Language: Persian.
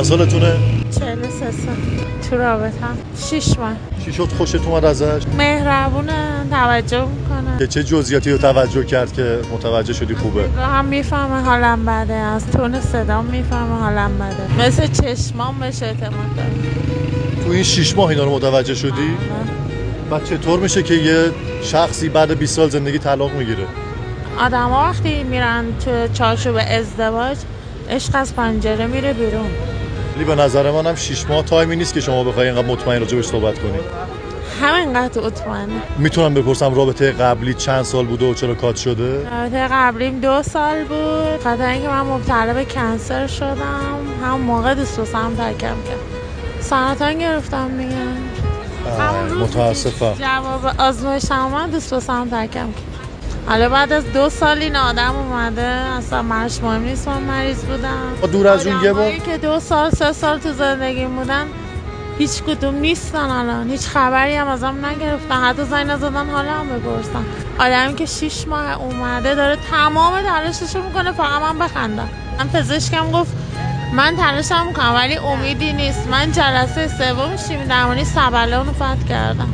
سالتونه؟ 43 سال. تو رابطه‌ام 6 ماه. چی شد خوشت اومد ازش؟ مهربونه، توجه میکنه. که چه جزئیاتی رو توجه کرد که متوجه شدی خوبه؟ هم میفهمه حالم بده، از تون صدام میفهمه حالم بده، مثل چشمام بهش اعتماد داره. تو این 6 ماه اینا رو متوجه شدی؟ بعد چطور میشه که یه شخصی بعد 20 سال زندگی طلاق میگیره؟ آدم‌ها وقتی میرن تو چارچوب ازدواج، عشق از پنجره میره بیرون. ولی به نظر منم 6 ماه تایمی نیست که شما بخوای اینقدر مطمئن راجعش صحبت کنی. همینقدر مطمئنه. میتونم بپرسم رابطه قبلی چند سال بوده و چرا کات شده؟ رابطه قبلیم 2 سال بود. خاطر اینکه من مبتلا به کنسر شدم، همون موقع دوست واسم ترکم کرد. سرطان گرفتم دیگه. متاسفم. جواب آزمایش اومد، دوست واسم ترکم کرد. حالا بعد از 2 سال این آدم اومده، اصلا مرش مهم نیست من مریض بودم. دور از اون یه بار که 2 سال 3 سال تو زندگی بودن هیچ کدوم نیستن، الان هیچ خبری هم ازم نگرفتن، حتی زنگ نزدن حالا هم بپرسن. آدمی که 6 ماه اومده داره تمام تلاششو میکنه فقط من بخندم. من پزشکم گفت من تلاشم میکنم ولی امیدی نیست. من جلسه سوم شیمی درمانی سبلان رو فتح کردم.